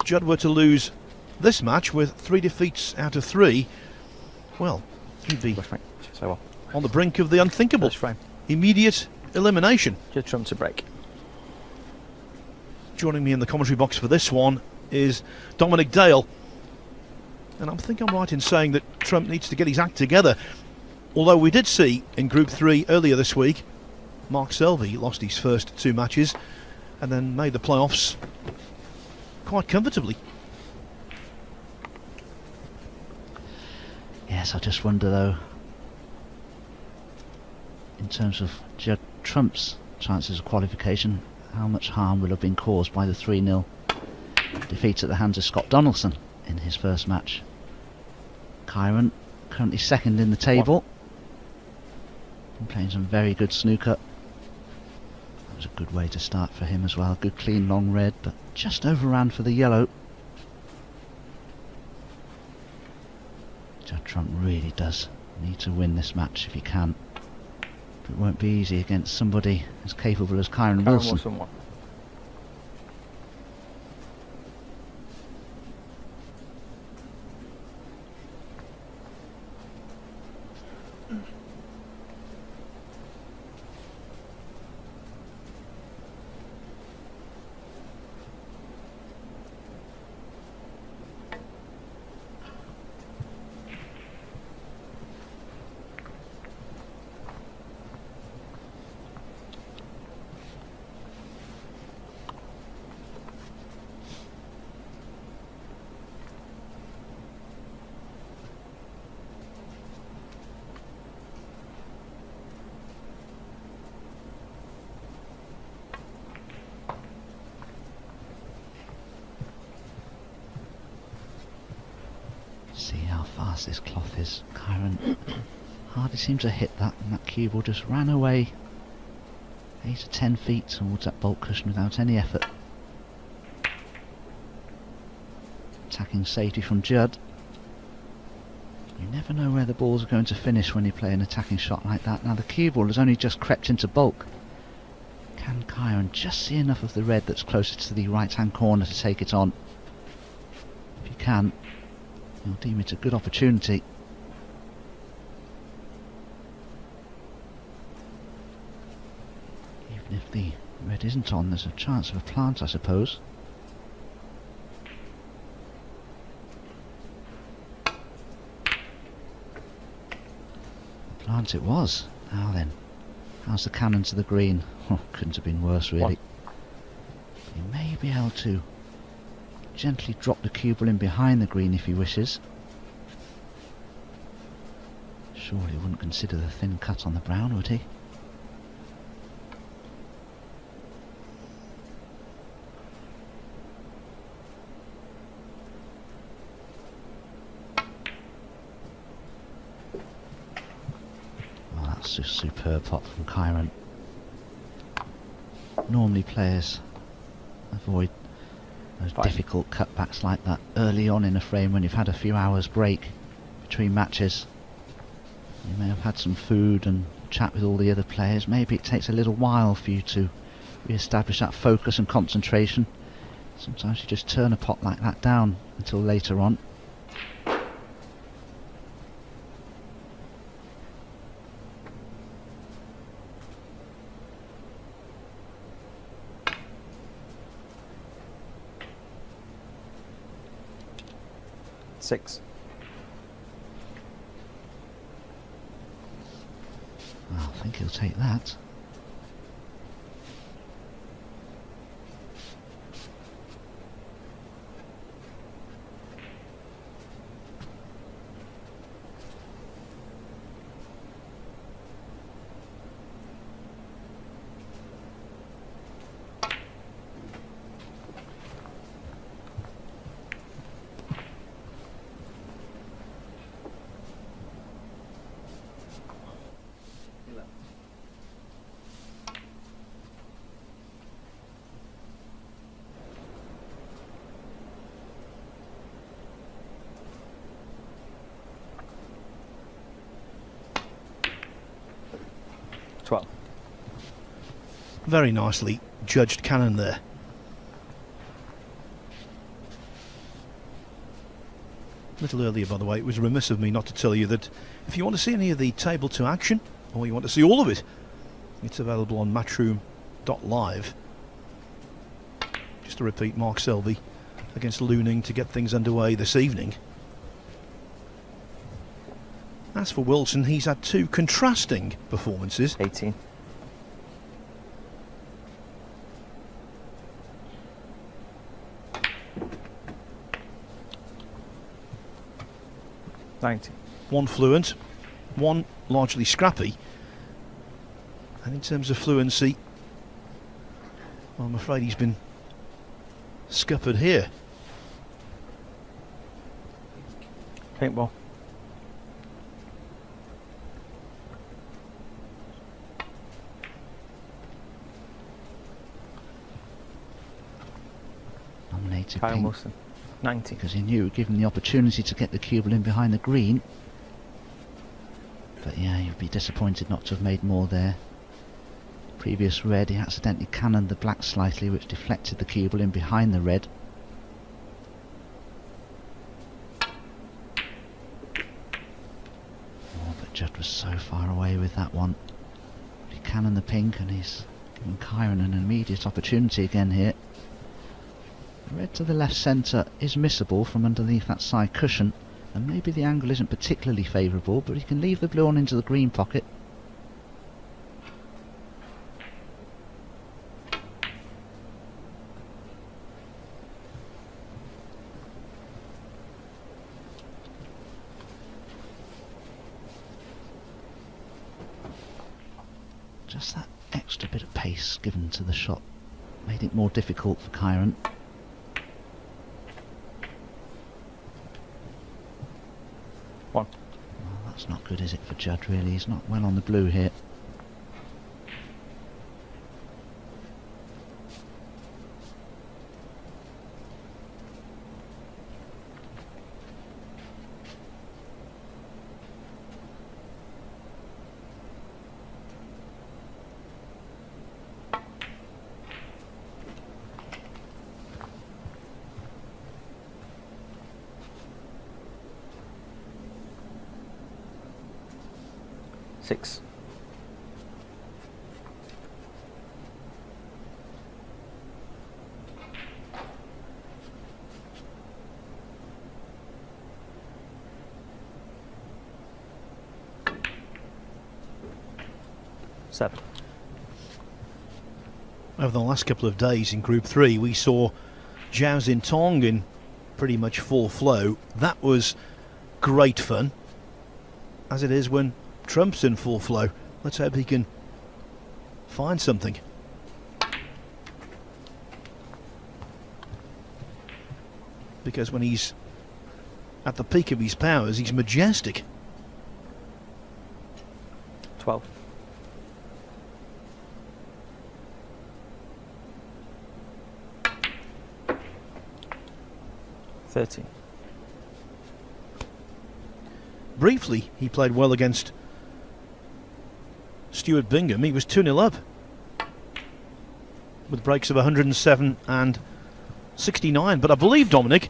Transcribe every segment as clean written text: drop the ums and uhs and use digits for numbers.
Judd were to lose this match with 3 defeats out of 3, well, he'd be on the brink of the unthinkable. Immediate elimination. Just Trump to break. Joining me in the commentary box for this one is Dominic Dale. And I think I'm right in saying that Trump needs to get his act together. Although we did see in Group 3 earlier this week, Mark Selvey lost his first 2 matches and then made the playoffs quite comfortably. Yes, I just wonder though, in terms of Judd Trump's chances of qualification, how much harm will have been caused by the 3-0 defeat at the hands of Scott Donaldson in his first match. Kyren currently second in the table. Been playing some very good snooker. That was a good way to start for him as well. Good clean long red, but just overran for the yellow. Judd Trump really does need to win this match if he can. But it won't be easy against somebody as capable as Kyren Wilson. See how fast this cloth is. Kyren hardly seemed to hit that, and that cue ball just ran away 8 to 10 feet towards that bolt cushion without any effort. Attacking safety from Judd. You never know where the balls are going to finish when you play an attacking shot like that. Now the cue ball has only just crept into bulk. Can Kyren just see enough of the red that's closer to the right hand corner to take it on? If you can, you'll deem it a good opportunity. Even if the red isn't on, there's a chance of a plant, I suppose. Plant it was. Now then, how's the cannon to the green? Oh, couldn't have been worse really. You may be able to gently drop the cue ball in behind the green if he wishes. Surely he wouldn't consider the thin cut on the brown, would he? Well, that's a superb pot from Kyren. Normally players avoid those difficult cutbacks like that early on in a frame when you've had a few hours break between matches. You may have had some food and chat with all the other players. Maybe it takes a little while for you to re-establish that focus and concentration. Sometimes you just turn a pot like that down until later on. Six. Well, I think he'll take that. Very nicely judged cannon there. little earlier, by the way, it was remiss of me not to tell you that if you want to see any of the Table 2 action, or you want to see all of it, it's available on matchroom.live. Just to repeat, Mark Selby against Looning to get things underway this evening. As for Wilson, he's had two contrasting performances. 18. One fluent, one largely scrappy. And in terms of fluency, well, I'm afraid he's been scuppered here. Paintball. Nominated Kyren pink Wilson. 90. because he knew, given the opportunity to get the cube in behind the green. But yeah, you'd be disappointed not to have made more there. Previous red, he accidentally cannoned the black slightly, which deflected the cube in behind the red. Oh, but Judd was so far away with that one. He cannoned the pink, and he's giving Kyren an immediate opportunity again here. Red to the left centre is missable from underneath that side cushion, and maybe the angle isn't particularly favourable, but he can leave the blue on into the green pocket. Just that extra bit of pace given to the shot made it more difficult for Kyren. One. Well, that's not good, is it, for Judd, really? He's not well on the blue here. Six. Seven. Over the last couple of days in Group 3, we saw Zhao Xintong in pretty much full flow. That was great fun, as it is when Trump's in full flow. Let's hope he can find something. Because when he's at the peak of his powers, he's majestic. 12. Briefly, he played well against Stuart Bingham. He was 2-0 up with breaks of 107 and 69. But I believe, Dominic,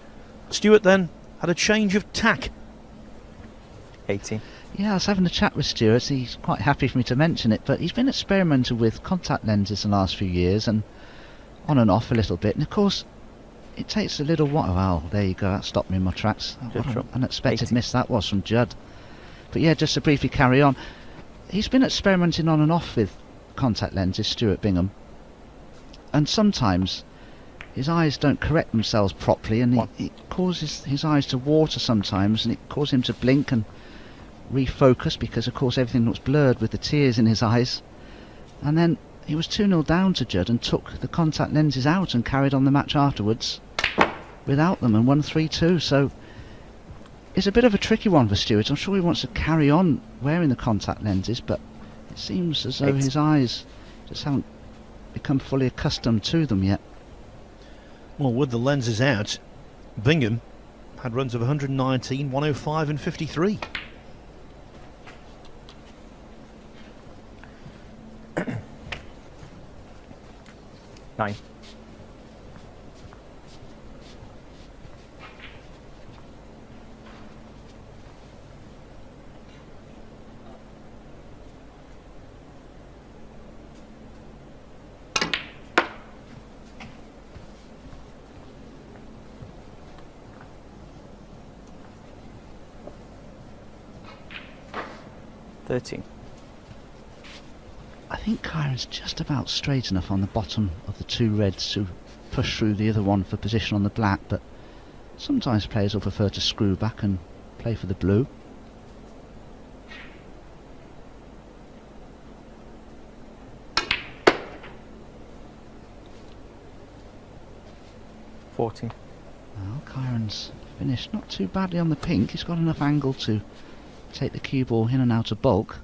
Stuart then had a change of tack. 18. Yeah, I was having a chat with Stuart. He's quite happy for me to mention it, but he's been experimenting with contact lenses the last few years, and on and off a little bit. And of course, it takes a little while. Well, there you go. That stopped me in my tracks. What an unexpected 80. miss that was from Judd. But yeah, just to briefly carry on, he's been experimenting on and off with contact lenses, Stuart Bingham, and sometimes his eyes don't correct themselves properly, and it causes his eyes to water sometimes, and it causes him to blink and refocus, because of course everything looks blurred with the tears in his eyes. And then he was 2-0 down to Judd and took the contact lenses out and carried on the match afterwards without them and won 3-2. So it's a bit of a tricky one for Stuart. I'm sure he wants to carry on wearing the contact lenses, but it seems as though his eyes just haven't become fully accustomed to them yet. Well, with the lenses out, Bingham had runs of 119, 105 and 53. Nine. 13. I think Kyren's just about straight enough on the bottom of the two reds to push through the other one for position on the black, but sometimes players will prefer to screw back and play for the blue. Well, Kyren's finished not too badly on the pink. He's got enough angle to take the cue ball in and out of bulk.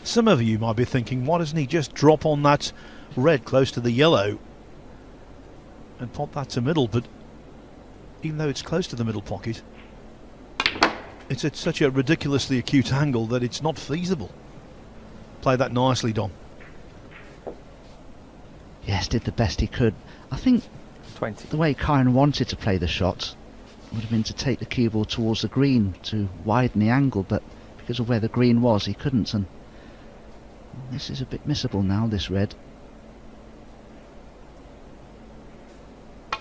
Some of you might be thinking, why doesn't he just drop on that red close to the yellow and pop that to middle? But even though it's close to the middle pocket, it's at such a ridiculously acute angle that it's not feasible. Play that nicely, Dom. Yes, did the best he could. I think 20. the way Kyren wanted to play the shot would have been to take the cue ball towards the green to widen the angle, but because of where the green was, he couldn't. And this is a bit missable now, this red. Oh,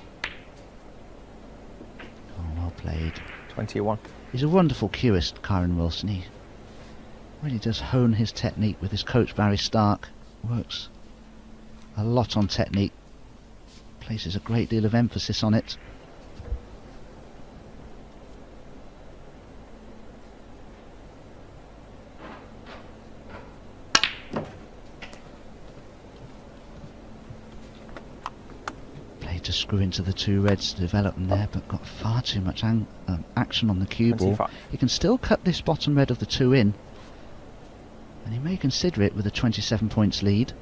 well played. 21. He's a wonderful cueist, Kyren Wilson. He really does hone his technique with his coach Barry Stark. Works a lot on technique, places a great deal of emphasis on it. Played to screw into the two reds to develop them there, but got far too much action on the cue ball. 25. He can still cut this bottom red of the two in, and he may consider it with a 27 points lead.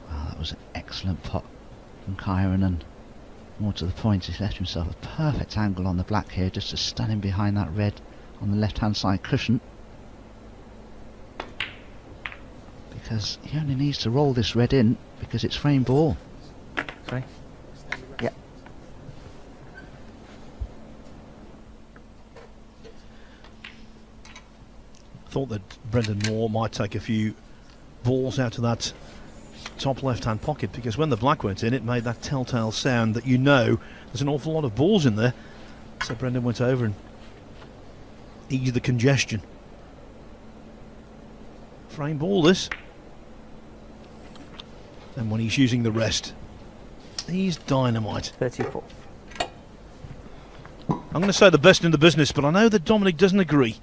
Wow, that was an excellent pot from Kyren, and more to the point, he's left himself a perfect angle on the black here, just to stun him behind that red on the left hand side cushion, because he only needs to roll this red in because it's frame ball. Sorry? Yeah. Thought that Brendan Moore might take a few balls out of that top left hand pocket, because when the black went in, it made that telltale sound that you know there's an awful lot of balls in there. So Brendan went over and eased the congestion. Frame ball this, and when he's using the rest, he's dynamite. 34. I'm going to say the best in the business, but I know that Dominic doesn't agree.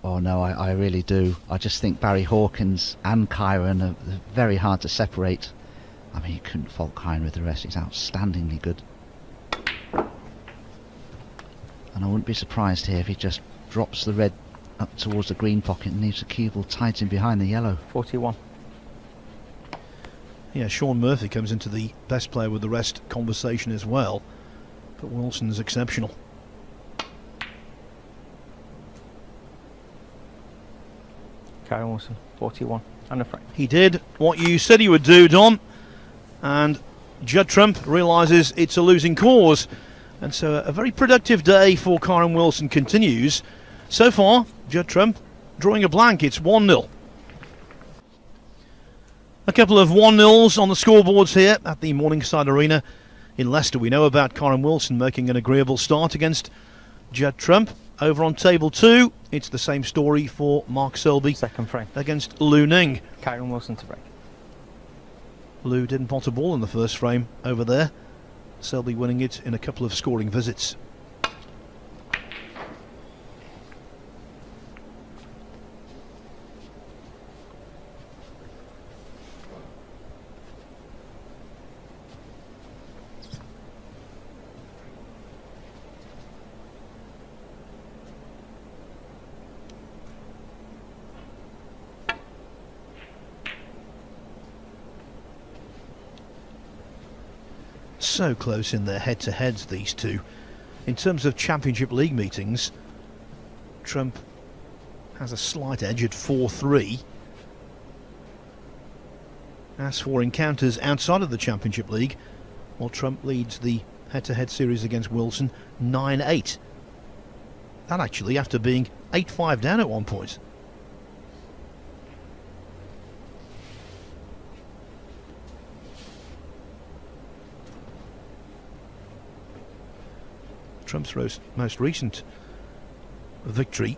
Oh no, I really do. I just think Barry Hawkins and Kyren are very hard to separate. I mean, you couldn't fault Kyren with the rest. He's outstandingly good. And I wouldn't be surprised here if he just drops the red up towards the green pocket and leaves the cue ball tight in behind the yellow. 41. Yeah, Sean Murphy comes into the best player with the rest conversation as well, but Wilson's exceptional. Kyren Wilson, 41 and a frame. He did what you said he would do, Dom, and Judd Trump realises it's a losing cause, and so a very productive day for Kyren Wilson continues. So far, Judd Trump drawing a blank. It's 1-0. A couple of 1-0s on the scoreboards here at the Morningside Arena in Leicester. We know about Kyren Wilson making an agreeable start against Judd Trump. Over on table 2, it's the same story for Mark Selby. Second frame. Against Lu Ning. Kyren Wilson to break. Lu didn't pot a ball in the first frame over there. Selby winning it in a couple of scoring visits. So close in their head-to-heads, these two. In terms of Championship League meetings, Trump has a slight edge at 4-3. As for encounters outside of the Championship League, well, Trump leads the head-to-head series against Wilson 9-8. That actually after being 8-5 down at one point. Trump's most recent victory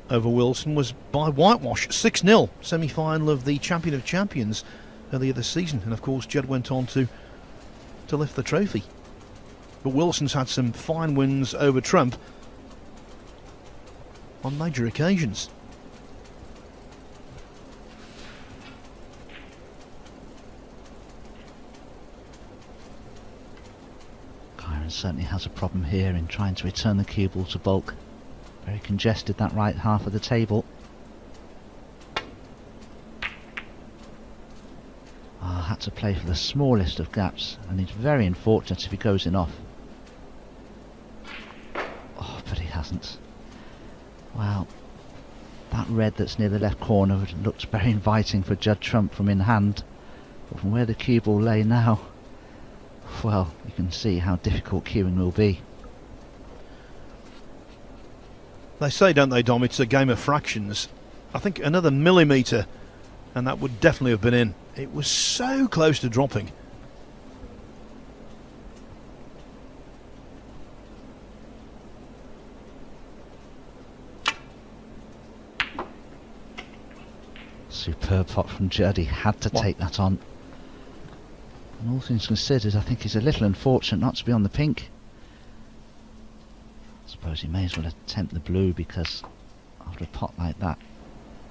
over Wilson was by whitewash, 6-0, semi-final of the Champion of Champions earlier this season, and of course Judd went on to lift the trophy. But Wilson's had some fine wins over Trump on major occasions. Kyren certainly has a problem here in trying to return the cue ball to bulk. Very congested, that right half of the table. Had to play for the smallest of gaps, and he's very unfortunate if he goes in off. Oh, but he hasn't. Wow. That red that's near the left corner looked very inviting for Judd Trump from in hand. But from where the cue ball lay now, well, you can see how difficult cueing will be. They say, don't they, Dom, it's a game of fractions. I think another millimetre and that would definitely have been in. It was so close to dropping. Superb pot from Judd. He had to take that on. And all things considered, I think he's a little unfortunate not to be on the pink. I suppose he may as well attempt the blue, because after a pot like that,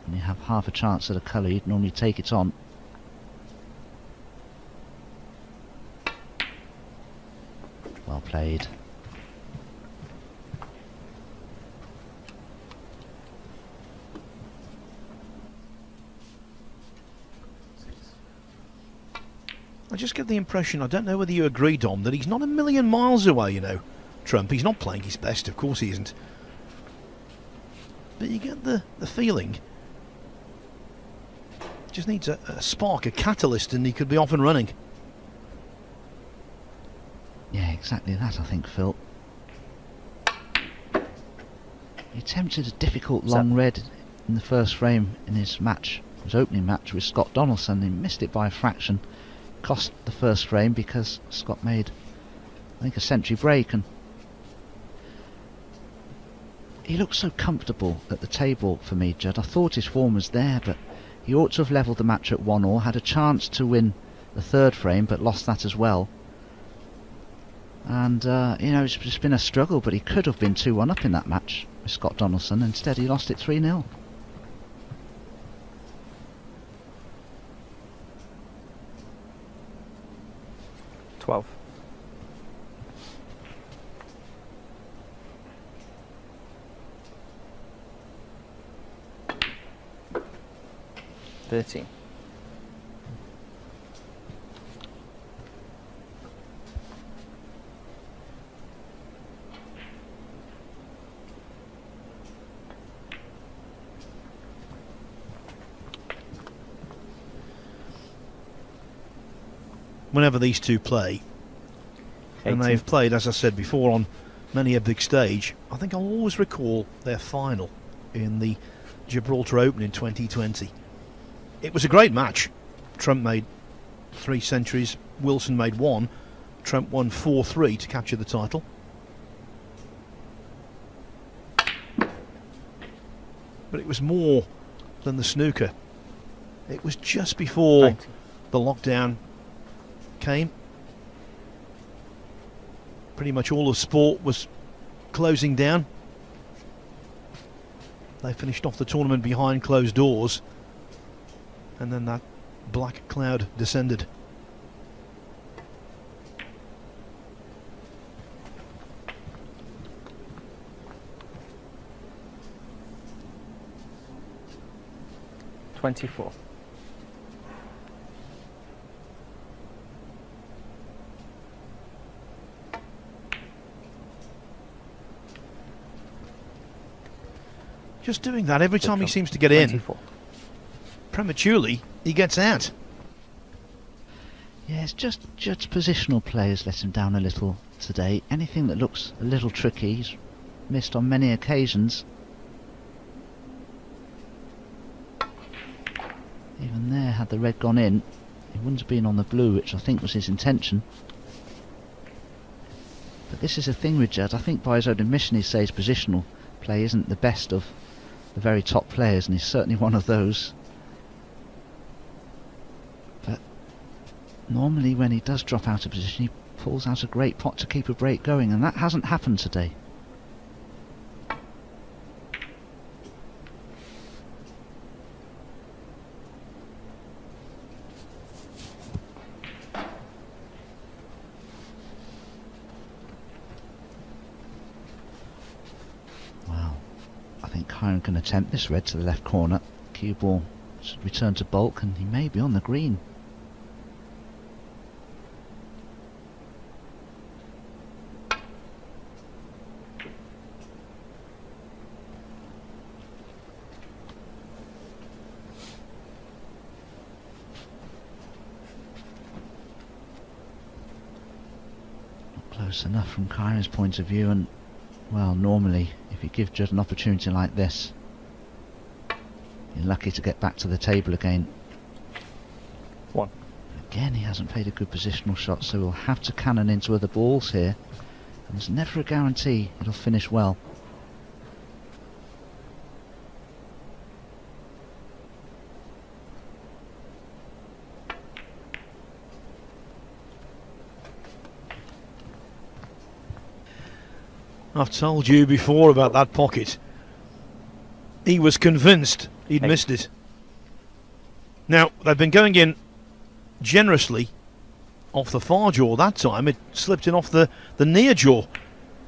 when you have half a chance at a colour, you'd normally take it on. Well played. I just get the impression, I don't know whether you agree, Dom, that he's not a million miles away, you know, Trump. He's not playing his best, of course he isn't. But you get the feeling, just needs a spark, a catalyst, and he could be off and running. Yeah, exactly that, I think, Phil. He attempted a difficult long red in the first frame in his match, his opening match with Scott Donaldson. He missed it by a fraction. Cost the first frame because Scott made, I think, a century break, and he looked so comfortable at the table for me, Judd. I thought his form was there, but he ought to have levelled the match at 1-1, had a chance to win the third frame, but lost that as well. And, you know, it's just been a struggle, but he could have been 2-1 up in that match with Scott Donaldson. Instead, he lost it 3-0. Whenever these two play, 18. and they've played, as I said before, on many a big stage, I think I'll always recall their final in the Gibraltar Open in 2020. It was a great match. Trump made 3 centuries, Wilson made 1. Trump won 4-3 to capture the title. But it was more than the snooker. It was just before the lockdown came. Pretty much all of sport was closing down. They finished off the tournament behind closed doors, and then that black cloud descended. $24. Just doing that every time he seems to get in. 24. Prematurely, he gets out. Yeah, it's just Judd's positional players let him down a little today. Anything that looks a little tricky, he's missed on many occasions. Even there, had the red gone in, he wouldn't have been on the blue, which I think was his intention. But this is the thing with Judd. I think by his own admission he says positional play isn't the best of the very top players, and he's certainly one of those. But normally when he does drop out of position, he pulls out a great pot to keep a break going, and that hasn't happened today. Kyren can attempt this red to the left corner. Cue ball should return to bulk, and he may be on the green. Not close enough from Kyren's point of view, and well, normally if you give Judd an opportunity like this, you're lucky to get back to the table again. One. Again, he hasn't played a good positional shot, so we'll have to cannon into other balls here. And there's never a guarantee it'll finish well. I've told you before about that pocket. He was convinced he'd missed it. Now, they've been going in generously off the far jaw that time. It slipped in off the near jaw.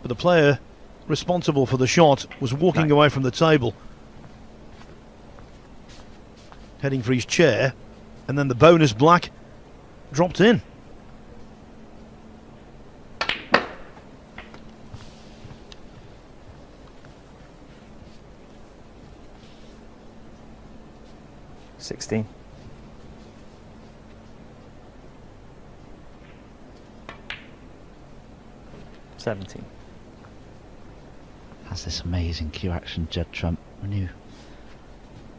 But the player responsible for the shot was walking away from the table, heading for his chair, and then the bonus black dropped in. $16. $17. Has this amazing cue action, Judd Trump. When you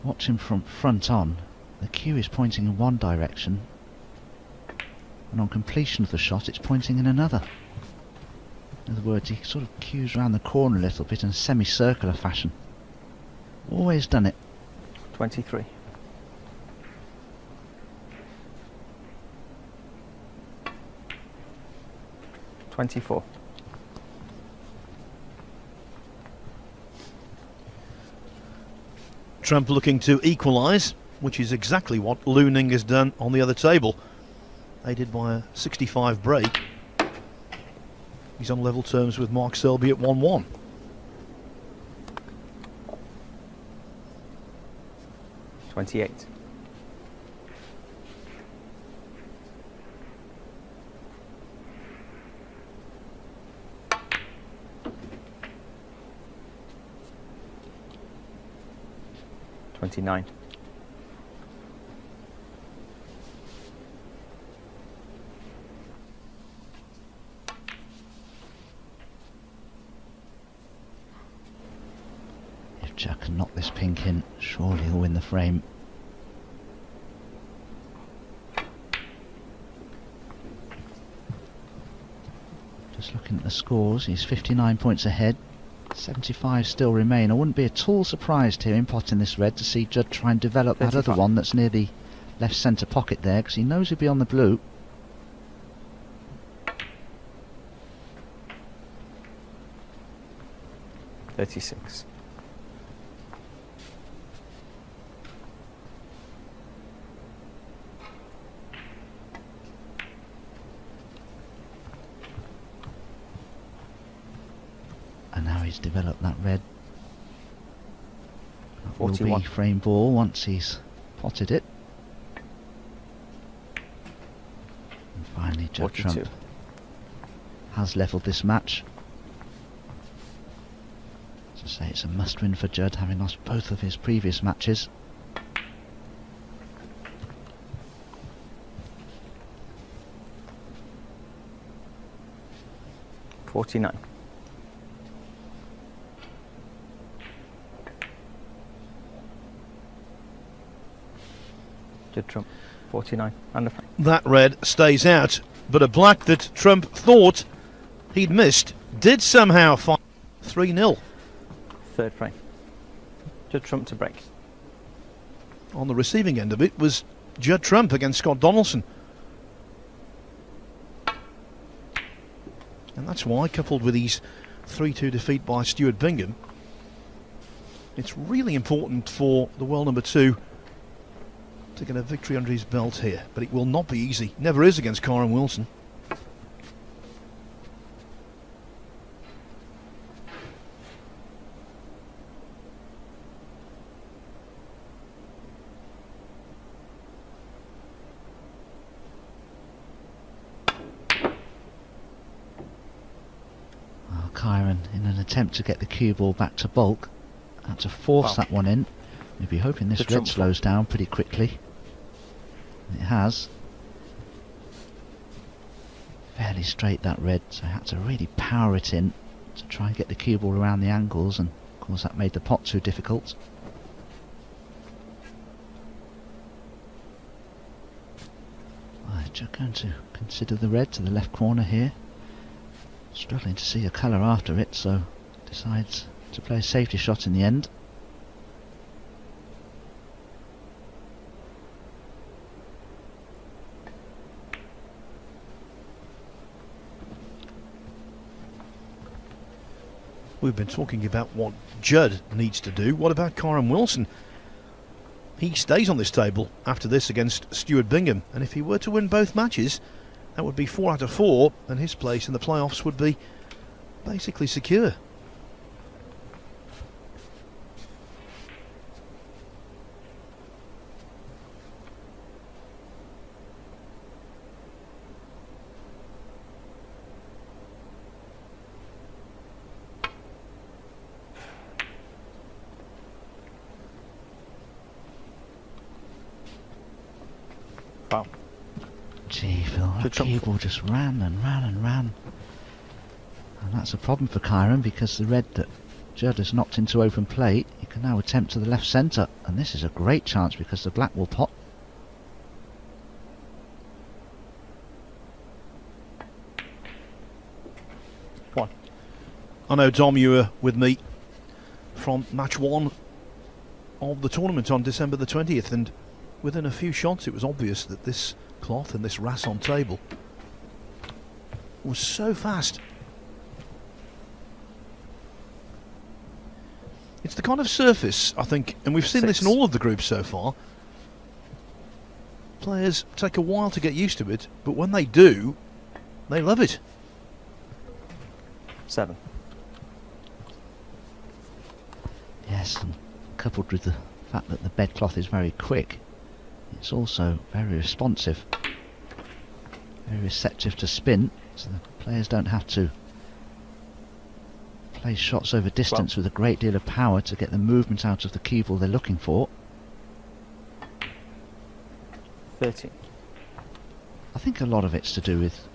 watch him from front on, the cue is pointing in one direction, and on completion of the shot it's pointing in another. In other words, he sort of cues around the corner a little bit in a semicircular fashion. Always done it. 23. $24. Trump looking to equalise, which is exactly what Looning has done on the other table. Aided by a 65 break. He's on level terms with Mark Selby at 1-1. $28. $29. If Jack can knock this pink in, surely he'll win the frame. Just looking at the scores, he's 59 points ahead. 75 still remain. I wouldn't be at all surprised here in potting this red to see Judd try and develop 35. that other one that's near the left centre pocket there, because he knows he'll be on the blue. $36. And now he's developed that red. That will 41. be frame ball once he's potted it. And finally Judd 42. Trump has levelled this match. As I say, it's a must-win for Judd, having lost both of his previous matches. 49. Judd Trump, 49, and a frame. That red stays out, but a black that Trump thought he'd missed did somehow find 3-0. Third frame. Judd Trump to break. On the receiving end of it was Judd Trump against Scott Donaldson. And that's why, coupled with his 3-2 defeat by Stuart Bingham, it's really important for the world number 2 to get a victory under his belt here. But it will not be easy. Never is against Kyren Wilson. Kyren, in an attempt to get the cue ball back to bulk, had to force that one in. We'd be hoping this red slows down pretty quickly. And it has. Fairly straight, that red, so had to really power it in to try and get the cue ball around the angles, and of course that made the pot too difficult. Just going to consider the red to the left corner here. Struggling to see a colour after it, so decides to play a safety shot in the end. We've been talking about what Judd needs to do. What about Kyren Wilson? He stays on this table after this against Stuart Bingham, and if he were to win both matches, that would be 4 out of 4, and his place in the playoffs would be basically secure. Wow. Gee, Phil, that cue ball just ran and ran and ran. And that's a problem for Kyren, because the red that Judd has knocked into open play, he can now attempt to the left centre, and this is a great chance because the black will pot. One. I know, Dom, you were with me from match 1 of the tournament on December the 20th, and within a few shots it was obvious that this cloth and this Rasson table was so fast. It's the kind of surface, I think, and we've seen this in all of the groups so far, players take a while to get used to it, but when they do, they love it. 7. Yes, and coupled with the fact that the bedcloth is very quick, it's also very responsive, very receptive to spin, so the players don't have to play shots over distance with a great deal of power to get the movement out of the cue ball they're looking for. 13. I think a lot of it's to do with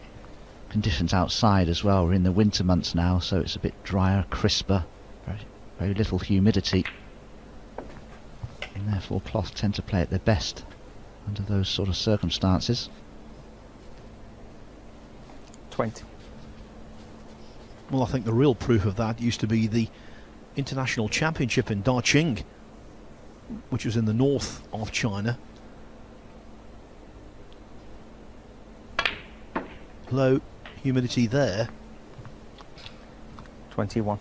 conditions outside as well. We're in the winter months now, so it's a bit drier, crisper, very little humidity, and therefore cloth tend to play at their best under those sort of circumstances. 20. Well, I think the real proof of that used to be the International Championship in Daqing, which was in the north of China. Low humidity there. 21.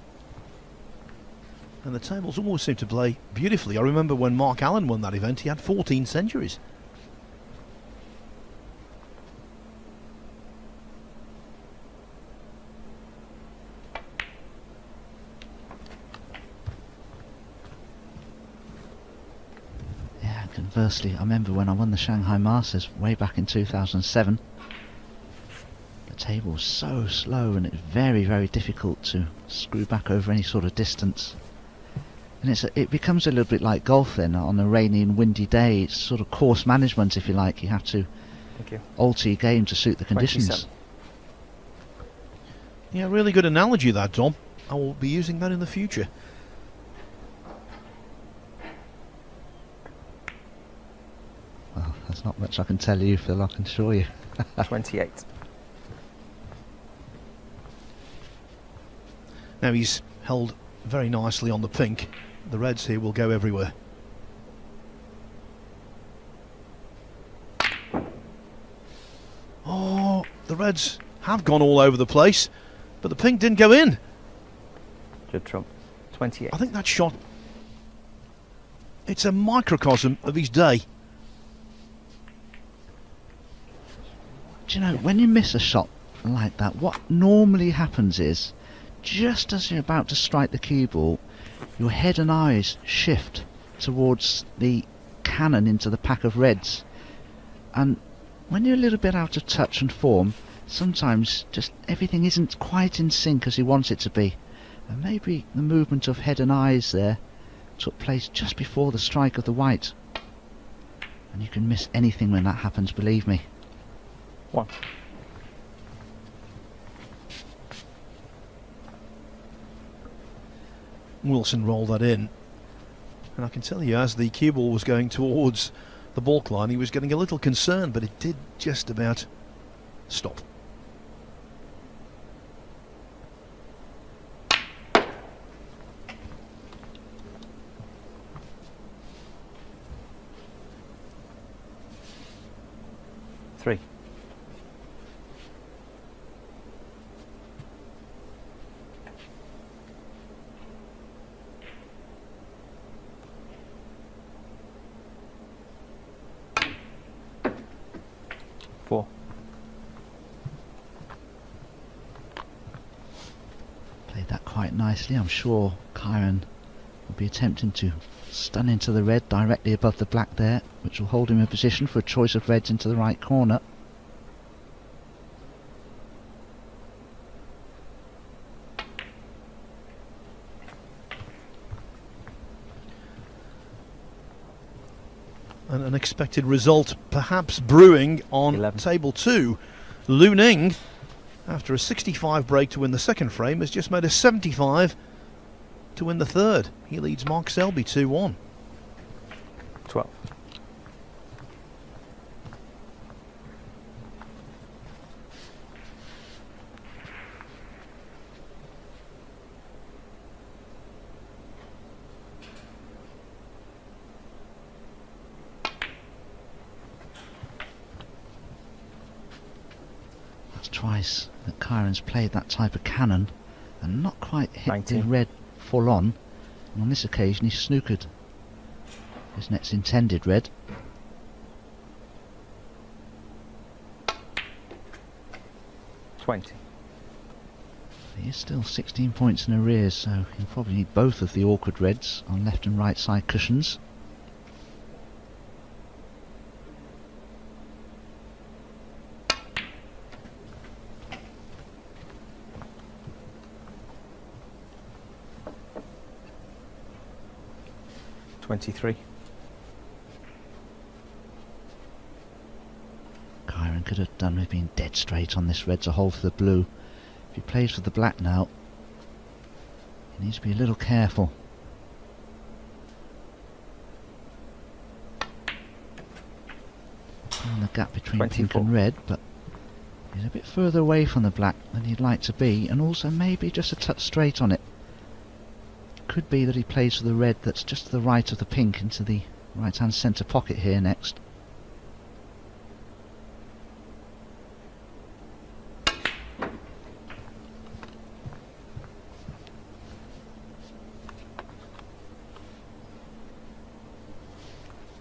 And the tables always seem to play beautifully. I remember when Mark Allen won that event, he had 14 centuries. Yeah, conversely, I remember when I won the Shanghai Masters way back in 2007, the table was so slow and it's very, very difficult to screw back over any sort of distance. And it becomes a little bit like golf then. On a rainy and windy day, it's sort of course management, if you like. You have to alter your game to suit the conditions. 27. Yeah, really good analogy that, Dom. I will be using that in the future. Well, there's not much I can tell you, Phil, I can assure you. 28. Now he's held very nicely on the pink. The reds here will go everywhere. Oh, the reds have gone all over the place, but the pink didn't go in. Judd trump. 28. I think that shot, it's a microcosm of his day. Do you know, when you miss a shot like that, what normally happens is, just as you're about to strike the cue ball, your head and eyes shift towards the cannon into the pack of reds. And when you're a little bit out of touch and form, sometimes just everything isn't quite in sync as you want it to be. And maybe the movement of head and eyes there took place just before the strike of the white. And you can miss anything when that happens, believe me. 1. Wilson rolled that in, and I can tell you, as the cue ball was going towards the baulk line, he was getting a little concerned, but it did just about stop. Three. Four. Played that quite nicely. I'm sure Kyren will be attempting to stun into the red directly above the black there, which will hold him in position for a choice of reds into the right corner. An unexpected result perhaps brewing on 11. table 2. Lu Ning, after a 65 break to win the second frame, has just made a 75 to win the third. He leads Mark Selby 2-1. 12. Twice that Kyren's played that type of cannon and not quite hit 19. the red full on, and on this occasion he snookered his next intended red. $20. He is still 16 points in arrears, so he'll probably need both of the awkward reds on left and right side cushions. $23. Kyren could have done with being dead straight on this red to hold for the blue. If he plays for the black now, he needs to be a little careful. And the gap between 24. pink and red, but he's a bit further away from the black than he'd like to be, and also maybe just a touch straight on it. Could be that he plays for the red that's just to the right of the pink into the right hand centre pocket here next.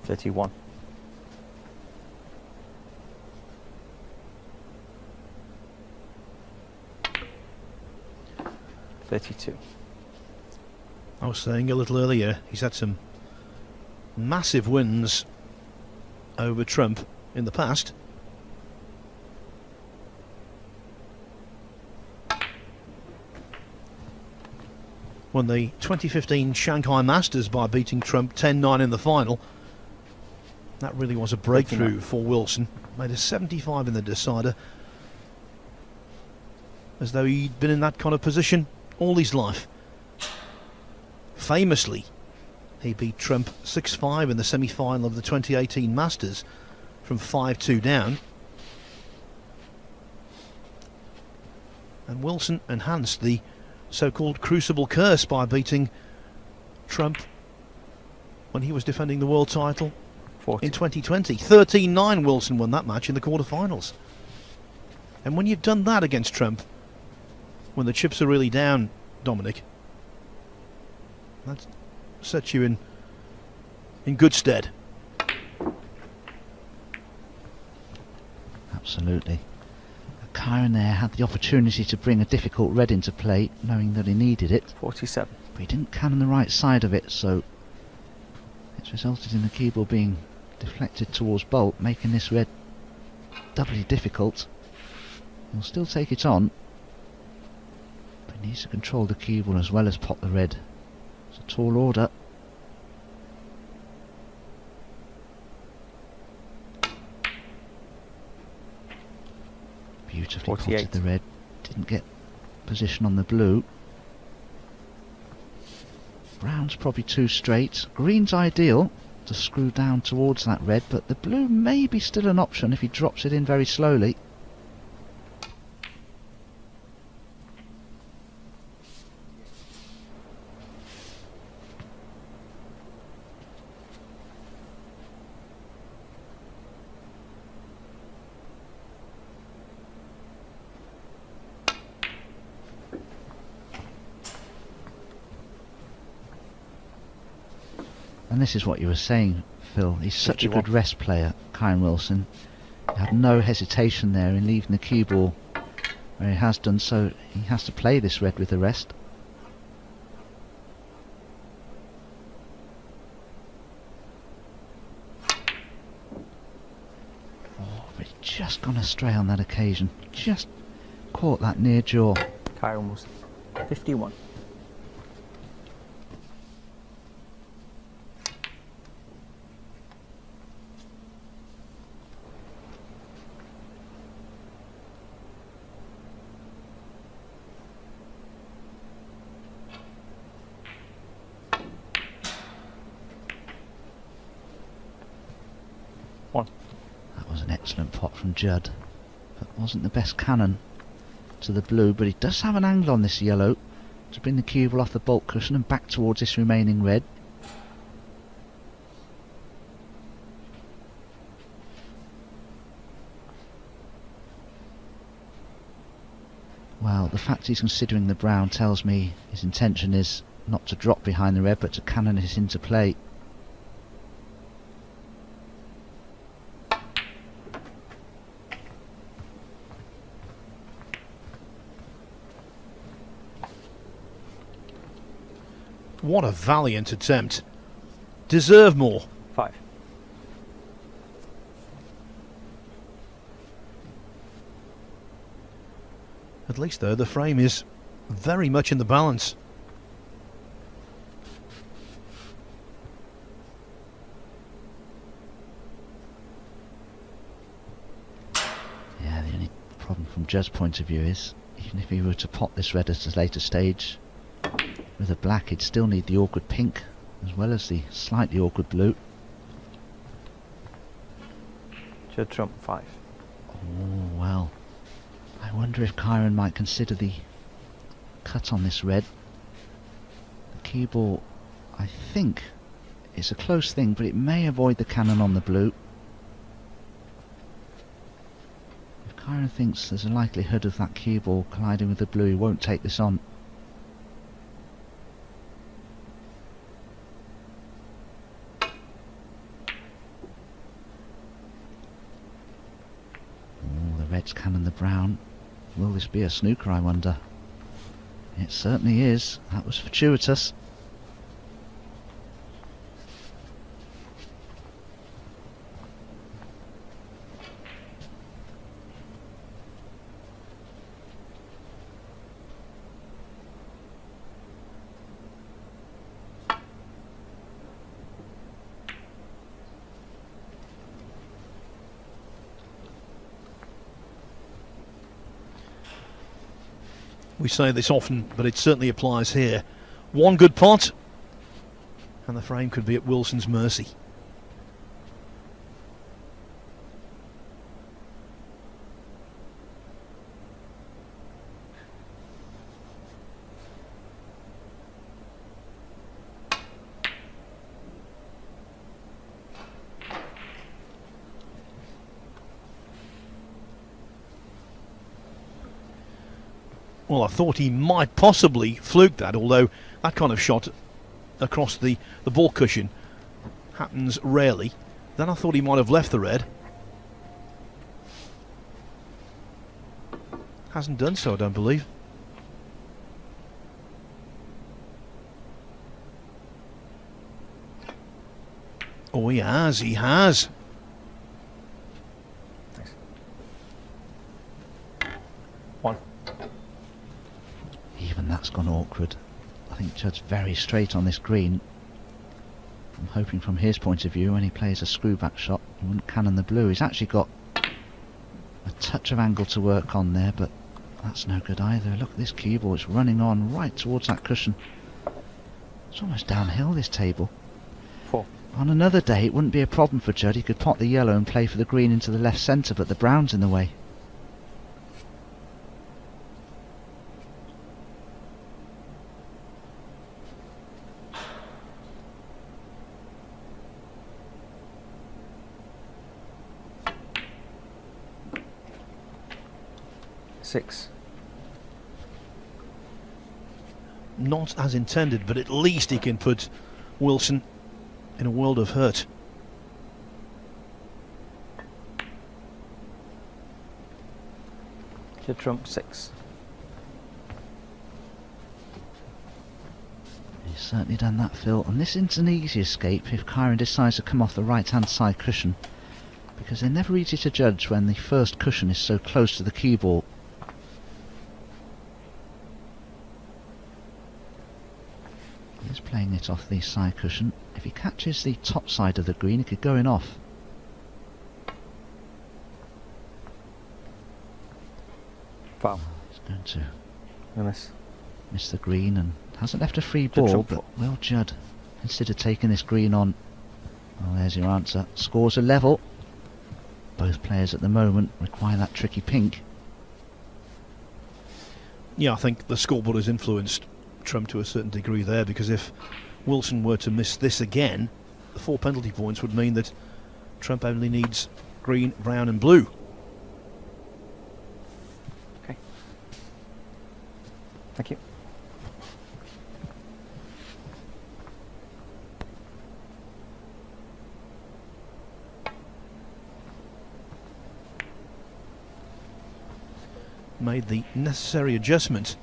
$31. $32. I was saying a little earlier, he's had some massive wins over Trump in the past. Won the 2015 Shanghai Masters by beating Trump 10-9 in the final. That really was a breakthrough for Wilson. Made a 75 in the decider. as though he'd been in that kind of position all his life. Famously, he beat Trump 6-5 in the semi-final of the 2018 Masters from 5-2 down. And Wilson enhanced the so-called Crucible curse by beating Trump when he was defending the world title 40. in 2020. 13-9 Wilson won that match in the quarterfinals. And when you've done that against Trump, when the chips are really down, Dominic, that sets you in good stead. Absolutely. Kyren there had the opportunity to bring a difficult red into play, knowing that he needed it. 47. But he didn't cannon the right side of it, so it's resulted in the cue ball being deflected towards Bolt, making this red doubly difficult. He'll still take it on, but he needs to control the cue ball as well as pot the red. It's a tall order. Beautifully 48. potted the red, didn't get position on the blue. Brown's probably too straight. Green's ideal to screw down towards that red, but the blue may be still an option if he drops it in very slowly. And this is what you were saying, Phil. He's such a good rest player, Kyren Wilson. He had no hesitation there in leaving the cue ball where he has done, so he has to play this red with the rest. Oh, but he's just gone astray on that occasion. Just caught that near jaw. Kyren was 51. That was an excellent pot from Judd, but wasn't the best cannon to the blue, but he does have an angle on this yellow to bring the cue ball off the bolt cushion and back towards this remaining red. Well, the fact he's considering the brown tells me his intention is not to drop behind the red but to cannon it into play. What a valiant attempt. Deserve more. 5. At least, though, the frame is very much in the balance. Yeah, the only problem from Judd's point of view is, even if he were to pot this red at a later stage with a black, he'd still need the awkward pink as well as the slightly awkward blue. Judd Trump 5. Oh, well. I wonder if Kyren might consider the cut on this red. The cue ball, I think, is a close thing, but it may avoid the cannon on the blue. If Kyren thinks there's a likelihood of that cue ball colliding with the blue, he won't take this on. Oh, the red's cannon the brown. Will this be a snooker, I wonder? It certainly is. That was fortuitous. We say this often, but it certainly applies here. One good pot, and the frame could be at Wilson's mercy. Well, I thought he might possibly fluke that, although that kind of shot across the ball cushion happens rarely. Then I thought he might have left the red. Hasn't done so, I don't believe. Oh, he has, he has. Thanks. 1. Even that's gone awkward. I think Judd's very straight on this green. I'm hoping from his point of view, when he plays a screwback shot, he wouldn't cannon the blue. He's actually got a touch of angle to work on there, but that's no good either. Look at this cue ball, it's running on right towards that cushion. It's almost downhill, this table. 4. On another day, it wouldn't be a problem for Judd. He could pot the yellow and play for the green into the left centre, but the brown's in the way. Six. Not as intended, but at least he can put Wilson in a world of hurt. Judd trump 6. He's certainly done that, Phil, and this isn't an easy escape if Kyren decides to come off the right hand side cushion, because they're never easy to judge when the first cushion is so close to the cue ball. He's playing it off the side cushion. If he catches the top side of the green, he could go in off. Foul. He's going to miss the green and hasn't left a free Judd ball, trump but 4. well, Judd, instead of taking this green on, well, there's your answer. Scores are level. Both players at the moment require that tricky pink. Yeah, I think the scoreboard has influenced Trump to a certain degree there, because if Wilson were to miss this again, the 4 penalty points would mean that Trump only needs green, brown and blue. Okay. Thank you. Made the necessary adjustment.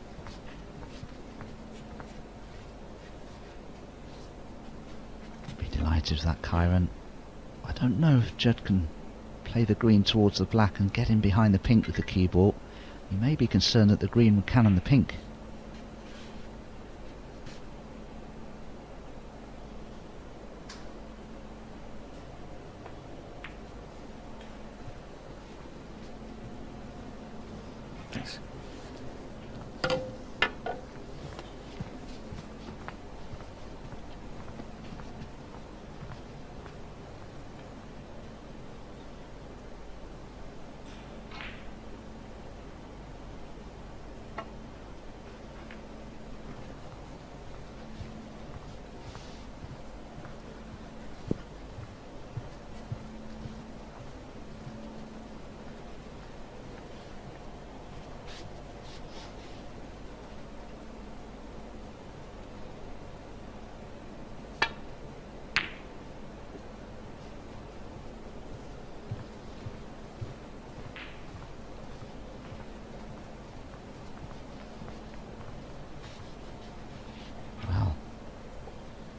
Delighted with that, Kyren. I don't know if Judd can play the green towards the black and get in behind the pink with the cue ball. He may be concerned that the green would cannon the pink. Thanks.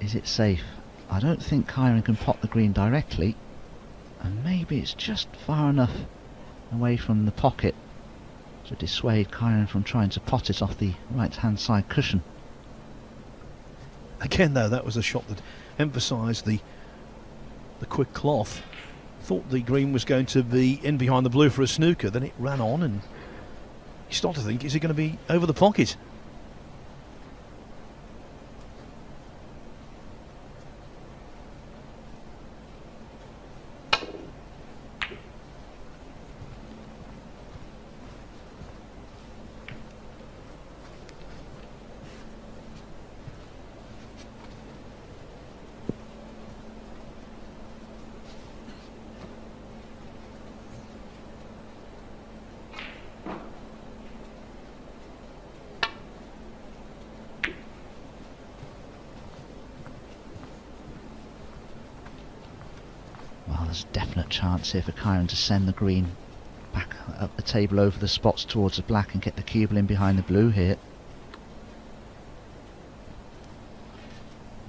Is it safe? I don't think Kyren can pot the green directly, and maybe it's just far enough away from the pocket to dissuade Kyren from trying to pot it off the right hand side cushion. Again though, that was a shot that emphasised the quick cloth. Thought the green was going to be in behind the blue for a snooker, then it ran on and You start to think, is it going to be over the pocket? There's a definite chance here for Kyren to send the green back up the table over the spots towards the black and get the cubal in behind the blue here.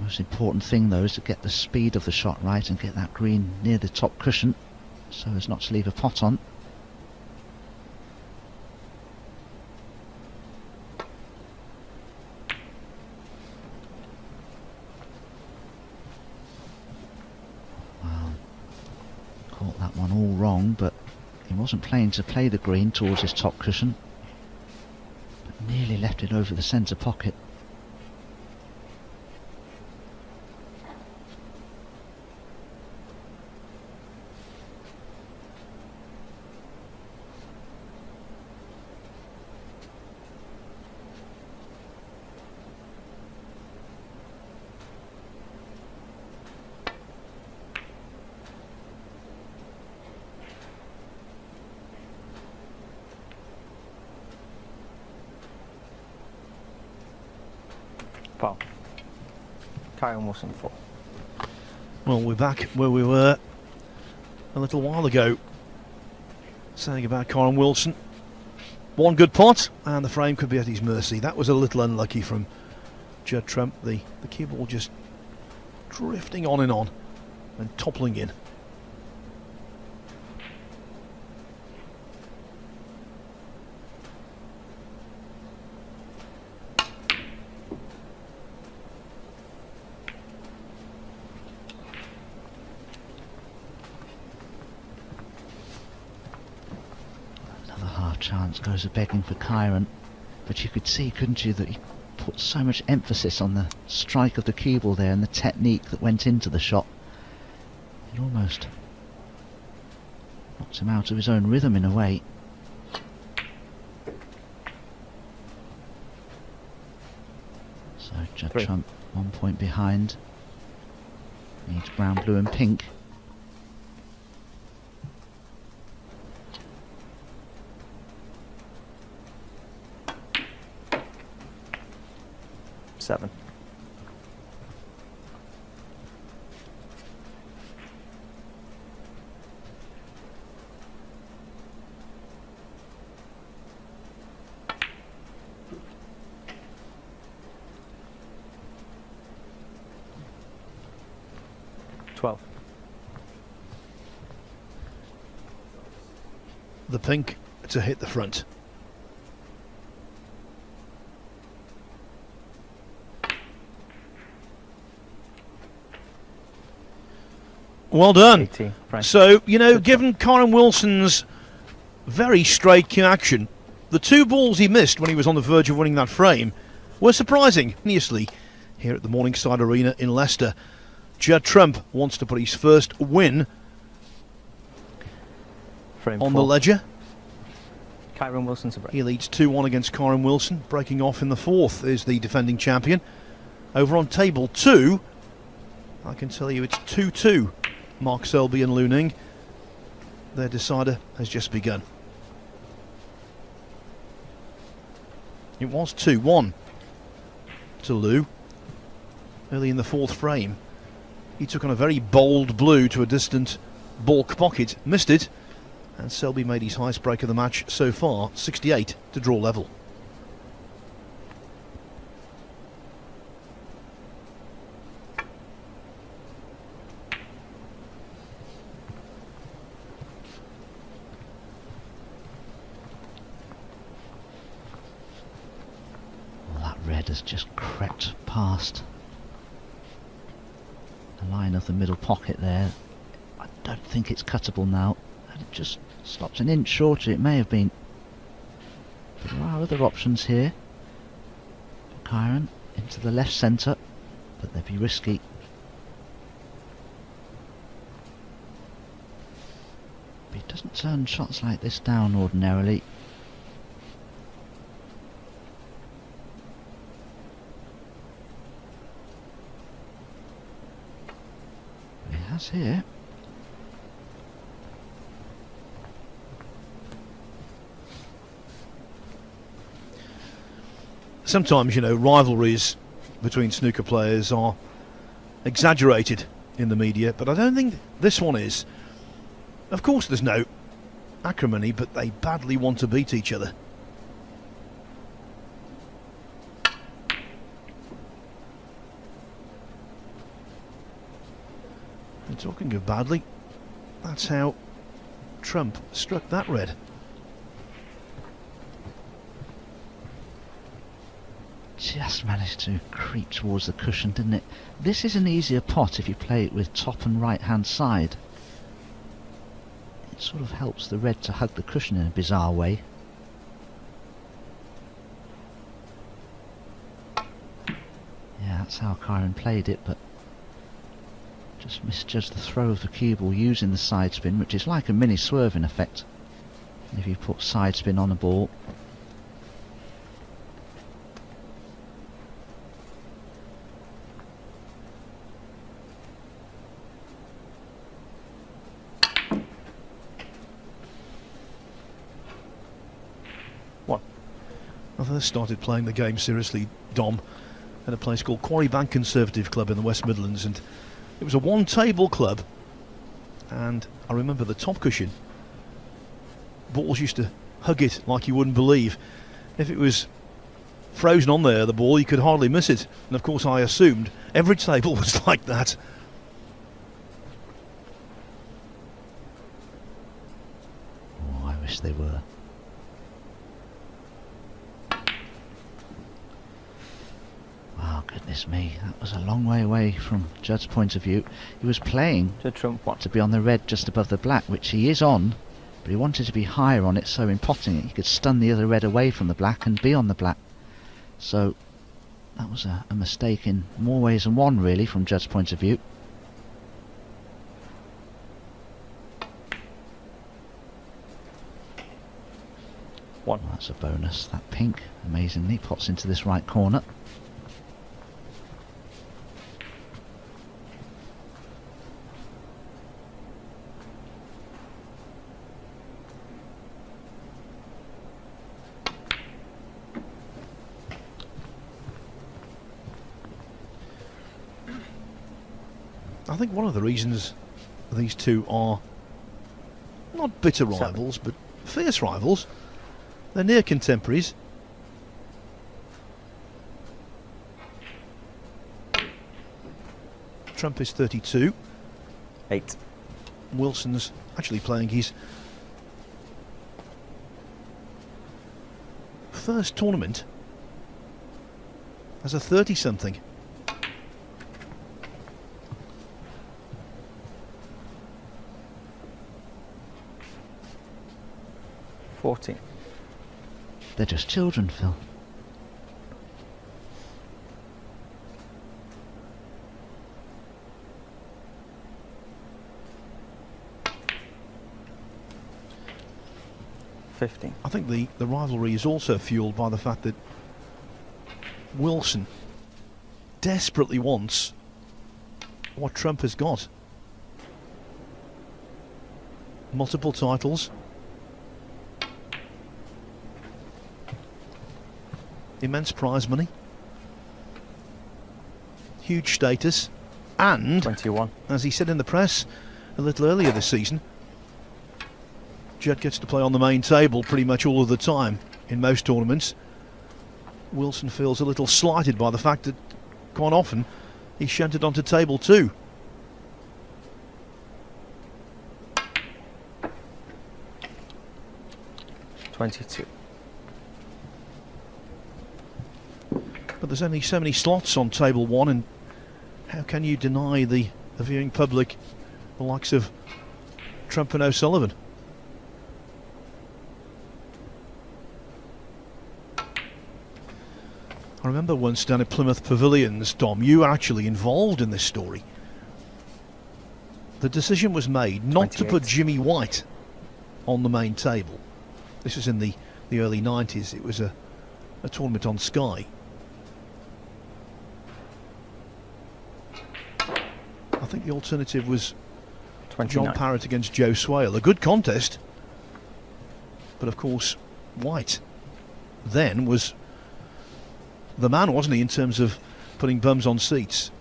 Most important thing though is to get the speed of the shot right and get that green near the top cushion so as not to leave a pot on. Caught that one all wrong, but he wasn't playing to play the green towards his top cushion, but nearly left it over the centre pocket. Foul. Kyren Wilson 4. Well, we're back where we were a little while ago, saying about Kyren Wilson. One good pot, and the frame could be at his mercy. That was a little unlucky from Judd Trump. The cue ball just drifting on and toppling in. Chance goes a begging for Kyren, but you could see, couldn't you, that he put so much emphasis on the strike of the cue ball there and the technique that went into the shot. It almost knocked him out of his own rhythm in a way. So Judd Trump 1 point behind. Needs brown, blue and pink. Seven. The pink to hit the front. Well done. 18, so, you know, given Kyren Wilson's very straight cue action, the two balls he missed when he was on the verge of winning that frame were surprising. Obviously, here at the Morningside Arena in Leicester, Judd Trump wants to put his first win frame on 4. the ledger. Kyren Wilson's a break. He leads 2-1 against Kyren Wilson. Breaking off in the fourth is the defending champion. Over on table 2, I can tell you it's 2-2. Mark Selby and Lu Ning. Their decider has just begun. It was 2-1 to Lu early in the fourth frame. He took on a very bold blue to a distant balk pocket, missed it, and Selby made his highest break of the match so far, 68 to draw level. Has just crept past the line of the middle pocket there. I don't think it's cuttable now, and it just stops an inch shorter. It may have been, There are other options here for Kyren into the left centre, but they'd be risky. But he doesn't turn shots like this down ordinarily. He has here. Sometimes, you know, rivalries between snooker players are exaggerated in the media, but I don't think this one is. Of course there's no acrimony, but they badly want to beat each other. And talking of badly, that's how Trump struck that red. Just managed to creep towards the cushion, didn't it? This is an easier pot if you play it with top and right hand side. It sort of helps the red to hug the cushion in a bizarre way. Yeah, that's how Kyren played it, but just misjudged the throw of the cue ball using the side spin, which is like a mini swerve in effect. If you put side spin on a ball. I first started playing the game seriously, Dom, at a place called Quarry Bank Conservative Club in the West Midlands, and it was a one-table club, and I remember the top cushion. Balls used to hug it like you wouldn't believe. If it was frozen on there, the ball, you could hardly miss it, and of course I assumed every table was like that. Oh, I wish they were. Goodness me, that was a long way away from Judd's point of view. He was playing to be on the red just above the black, which he is on, but he wanted to be higher on it, so in potting it he could stun the other red away from the black and be on the black. So that was a mistake in more ways than one, really, from Judd's point of view. One. Well, that's a bonus. That pink, amazingly, pots into this right corner. I think one of the reasons these two are not bitter rivals, but fierce rivals. They're near contemporaries. Trump is 32. 8. Wilson's actually playing his first tournament as a 30-something. They're just children, Phil. I think the rivalry is also fueled by the fact that Wilson desperately wants what Trump has got. Multiple titles. Immense prize money, huge status, and 21. As he said in the press a little earlier this season, Judd gets to play on the main table pretty much all of the time in most tournaments. Wilson feels a little slighted by the fact that quite often he's shunted onto table 2. But there's only so many slots on table 1, and how can you deny the viewing public the likes of Trump and O'Sullivan? I remember once down at Plymouth Pavilions, Dom, you were actually involved in this story. The decision was made not 28. to put Jimmy White on the main table. This was in the early 90s. It was a tournament on Sky. I think the alternative was 29. John Parrott against Joe Swale. A good contest. But of course, White then was the man, wasn't he, in terms of putting bums on seats.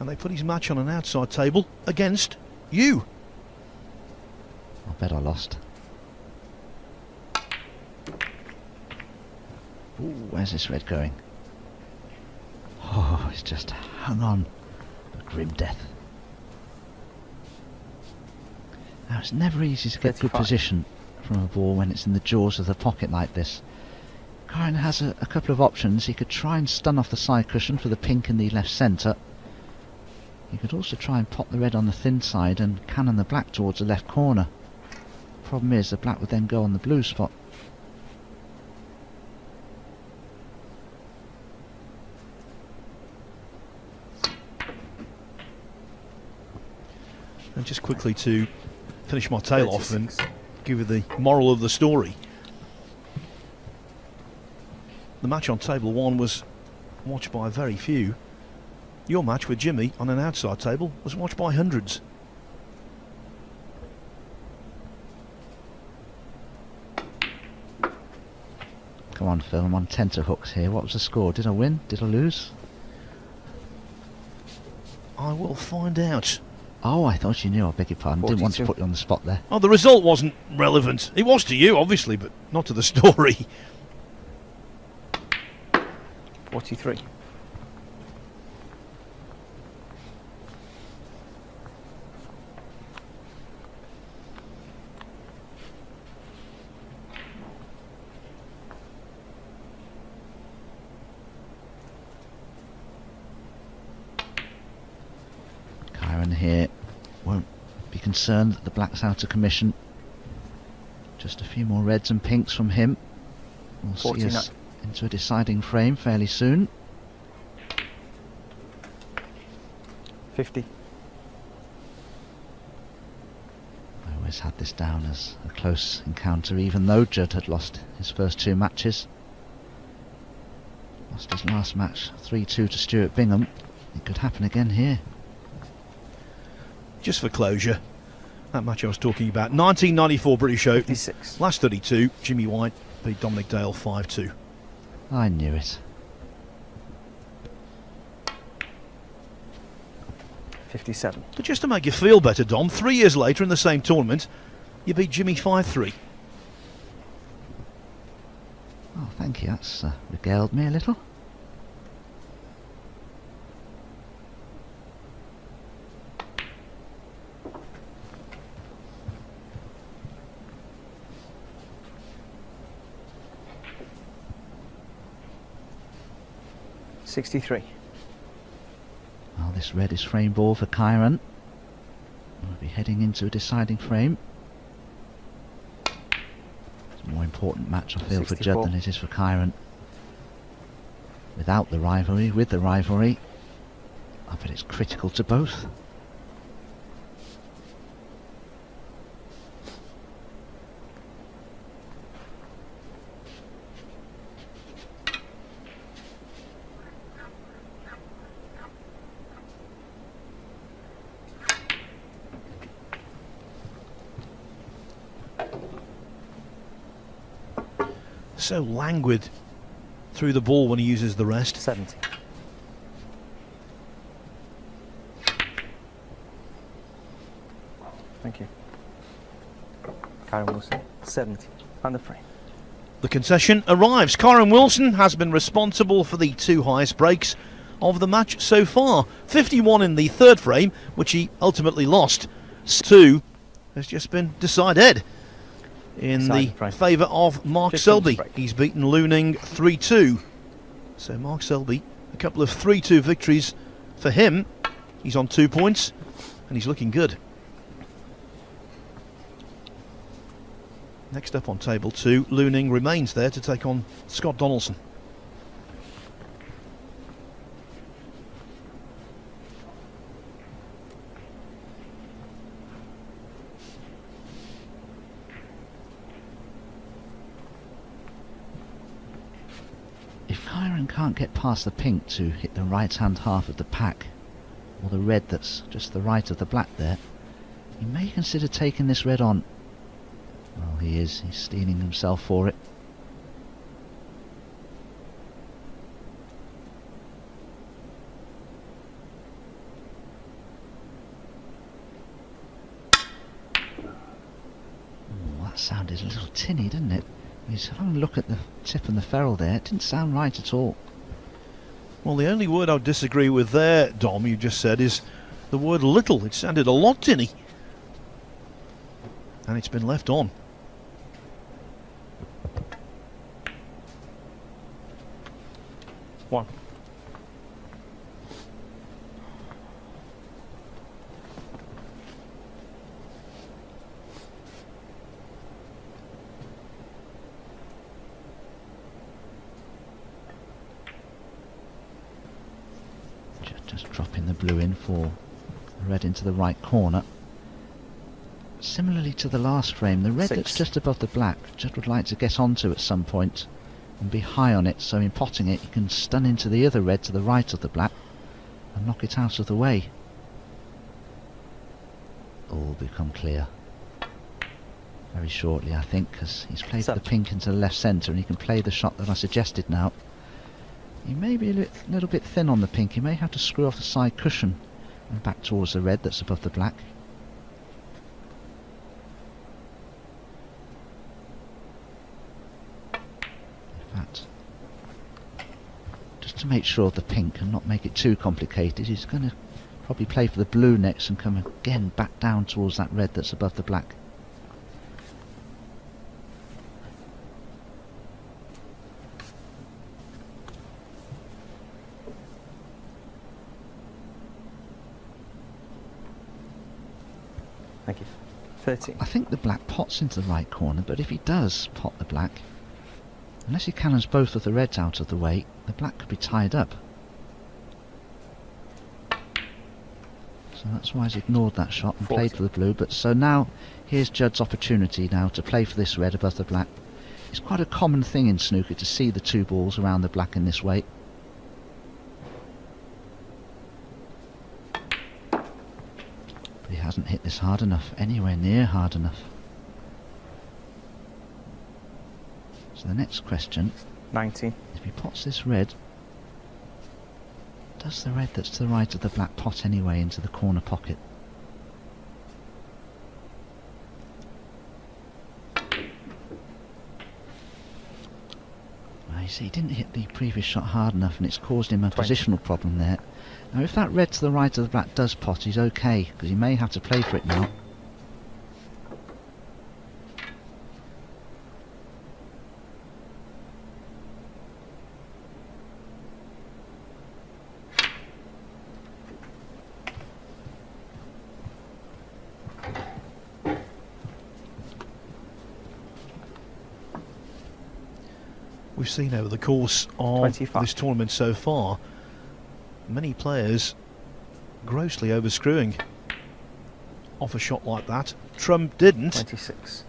And they put his match on an outside table against you. I bet I lost. Ooh, where's this red going? Oh, it's just hung on. A grim death. Now, it's never easy to get good 35. position from a ball when it's in the jaws of the pocket like this. Kyren has a couple of options. He could try and stun off the side cushion for the pink in the left centre. He could also try and pop the red on the thin side and cannon the black towards the left corner. Problem is, the black would then go on the blue spot. And just quickly to finish my tail off 36. and give you the moral of the story. The match on table 1 was watched by very few. Your match with Jimmy on an outside table was watched by hundreds. Come on, Phil, I'm on tenterhooks here. What was the score? Did I win? Did I lose? I will find out. Oh, I thought you knew. I beg your pardon. Didn't want to 42. put you on the spot there. Oh, the result wasn't relevant. It was to you, obviously, but not to the story. 43. Kyren here won't be concerned that the black's out of commission. Just a few more reds and pinks from him. We'll see 49. us into a deciding frame fairly soon. 50. I always had this down as a close encounter, even though Judd had lost his first 2 matches. Lost his last match 3-2 to Stuart Bingham. It could happen again here. Just for closure, that match I was talking about, 1994 British Open, 56. last 32, Jimmy White beat Dominic Dale 5-2. I knew it. 57. But just to make you feel better, Dom, 3 years later in the same tournament, you beat Jimmy 5-3. Oh, thank you. That's regaled me a little. $63. Well, this red is frame ball for Kyren. We'll be heading into a deciding frame. It's a more important match, I feel, for 64. Judd than it is for Kyren. Without the rivalry, with the rivalry, I bet it's critical to both. So languid through the ball when he uses the rest. 70. Thank you. Kyren Wilson, 70. And the frame. The concession arrives. Kyren Wilson has been responsible for the 2 highest breaks of the match so far. 51 in the 3rd frame, which he ultimately lost. 2 has just been decided in the favour of Mark Selby. He's beaten Looning 3-2. So Mark Selby, a couple of 3-2 victories for him. He's on 2 points and he's looking good. Next up on table 2, Looning remains there to take on Scott Donaldson. Kyren can't get past the pink to hit the right hand half of the pack, or the red that's just the right of the black there. He may consider taking this red on. Well, he's steeling himself for it. Oh, that sounded a little tinny, didn't it? He's having a look at the tip and the ferrule there. It didn't sound right at all. Well, the only word I would disagree with there, Dom, you just said, is the word little. It sounded a lot tinny. And it's been left on. One. Just dropping the blue in for the red into the right corner. Similarly to the last frame, the red 6. that's just above the black, Judd would like to get onto at some point and be high on it, so in potting it he can stun into the other red to the right of the black and knock it out of the way. All become clear very shortly, I think, because he's played the pink into the left centre and he can play the shot that I suggested now. He may be a little bit thin on the pink. He may have to screw off the side cushion and back towards the red that's above the black. In fact, just to make sure of the pink and not make it too complicated, he's going to probably play for the blue next and come again back down towards that red that's above the black. Thank you. 13. I think the black pots into the right corner, but if he does pot the black, unless he cannons both of the reds out of the way, the black could be tied up. So that's why he's ignored that shot and 40. played for the blue. But so now here's Judd's opportunity now to play for this red above the black. It's quite a common thing in snooker to see the two balls around the black in this way. He hasn't hit this hard enough, anywhere near hard enough. So the next question, 19. if he pots this red, does the red that's to the right of the black pot anyway into the corner pocket? Well, you see, he didn't hit the previous shot hard enough and it's caused him a 20. positional problem there. Now if that red to the right of the black does pot, he's okay, because he may have to play for it now. We've seen over the course of 25. this tournament so far, many players grossly overscrewing off a shot like that. Trump didn't. 26.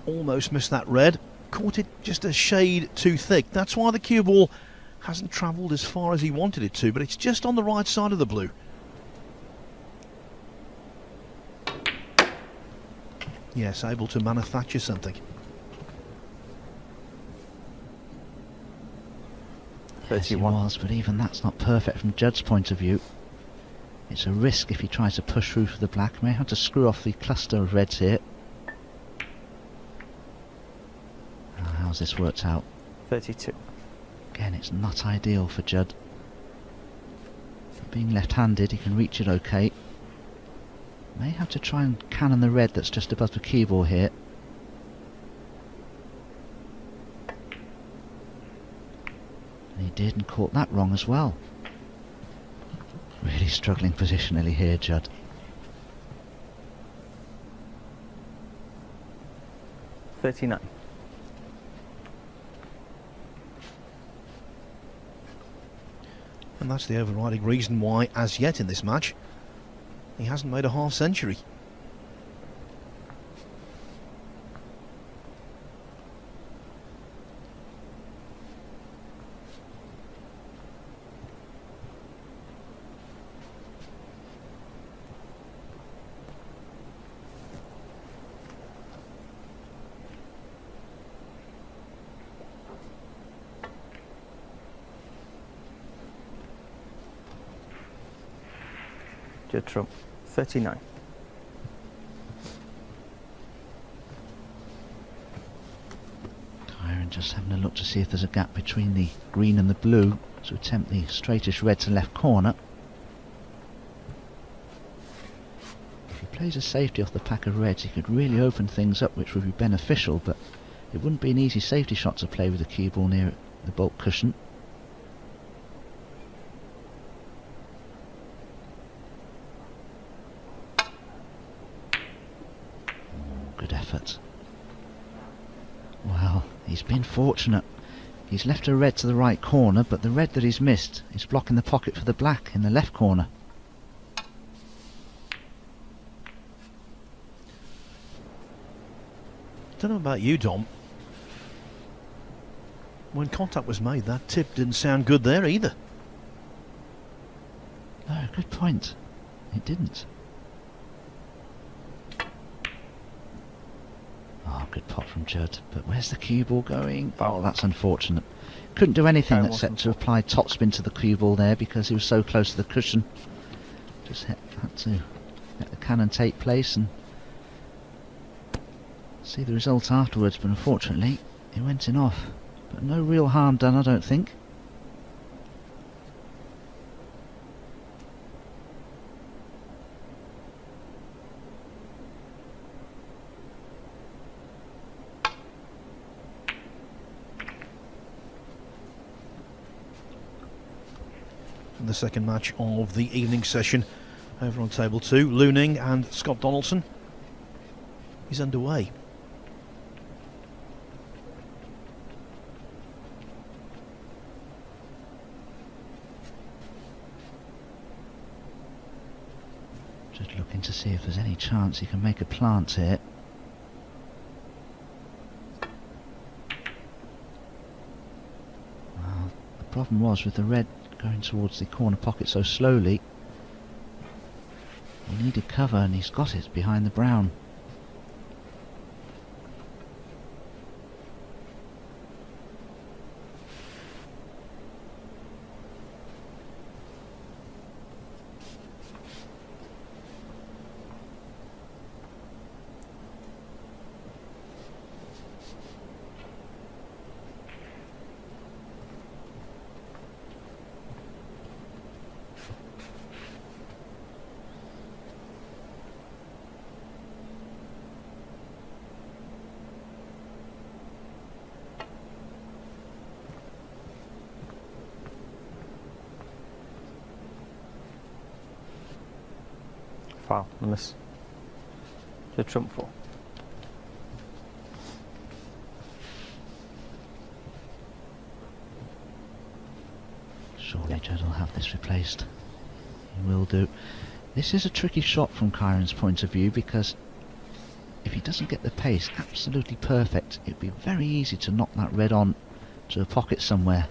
Almost missed that red. Caught it just a shade too thick. That's why the cue ball hasn't travelled as far as he wanted it to, but it's just on the right side of the blue. Yes, able to manufacture something. 31. Yes, he 31. was, but even that's not perfect from Judd's point of view. It's a risk if he tries to push through for the black. May have to screw off the cluster of reds here. How's this worked out? 32. Again, it's not ideal for Judd. Being left-handed, he can reach it okay. May have to try and cannon the red that's just above the keyboard here. And he did, and caught that wrong as well. Really struggling positionally here, Judd. $39. And that's the overriding reason why, as yet in this match, he hasn't made a half century. Judd trump, 39. Kyren just having a look to see if there's a gap between the green and the blue to attempt the straightish red to left corner. If he plays a safety off the pack of reds, he could really open things up, which would be beneficial, but it wouldn't be an easy safety shot to play with the cue ball near the bulk cushion. Good effort. Well, he's been fortunate. He's left a red to the right corner, but the red that he's missed is blocking the pocket for the black in the left corner. Don't know about you, Dom. When contact was made, that tip didn't sound good there either. No, good point. It didn't. Oh, good pot from Judd. But where's the cue ball going? Oh, that's unfortunate. Couldn't do anything except to apply topspin to the cue ball there because he was so close to the cushion. Just had to let the cannon take place and see the result afterwards, but unfortunately it went in off. But no real harm done, I don't think. The second match of the evening session over on table 2, Looning and Scott Donaldson, is underway. Just looking to see if there's any chance he can make a plant here. Well, the problem was with the red going towards the corner pocket so slowly, he needed cover and he's got it behind the brown. Foul, I miss. Judd trump 4. Surely Judd will have this replaced. He will do. This is a tricky shot from Kyren's point of view because if he doesn't get the pace absolutely perfect, it'd be very easy to knock that red on to a pocket somewhere.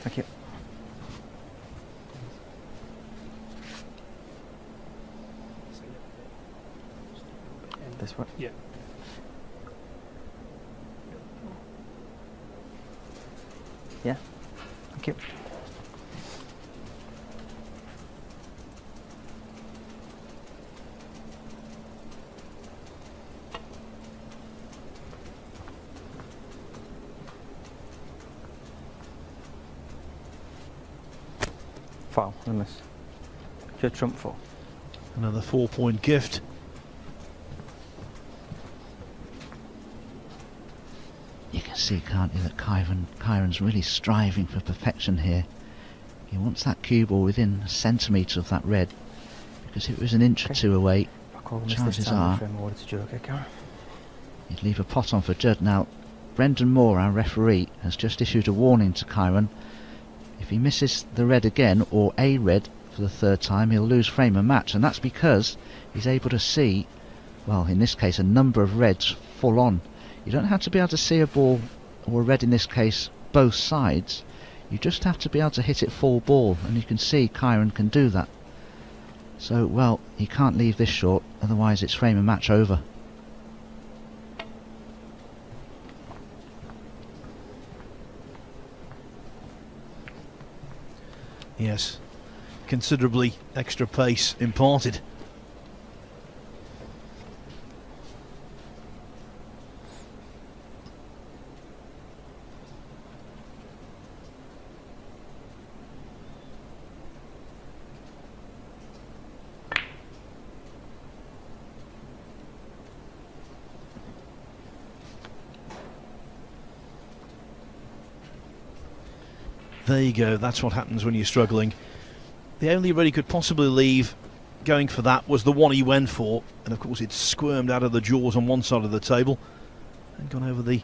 Thank you. This one? Yeah. Yeah. Thank you. Foul, I miss. Judd trump 4. Another 4-point gift. You can see, can't you, that Kyren's really striving for perfection here. He wants that cue ball within a centimetre of that red, because if it was an inch or two away, chances are he'd leave a pot on for Judd. Now, Brendan Moore, our referee, has just issued a warning to Kyren. If he misses the red again, or a red for the third time, he'll lose frame and match, and that's because he's able to see, well, in this case, a number of reds full on. You don't have to be able to see a ball, or a red in this case, both sides. You just have to be able to hit it full ball, and you can see Kyren can do that. So, well, he can't leave this short, otherwise it's frame and match over. Yes, considerably extra pace imparted. There you go, that's what happens when you're struggling. The only red he could possibly leave going for that was the one he went for, and of course it squirmed out of the jaws on one side of the table and gone over the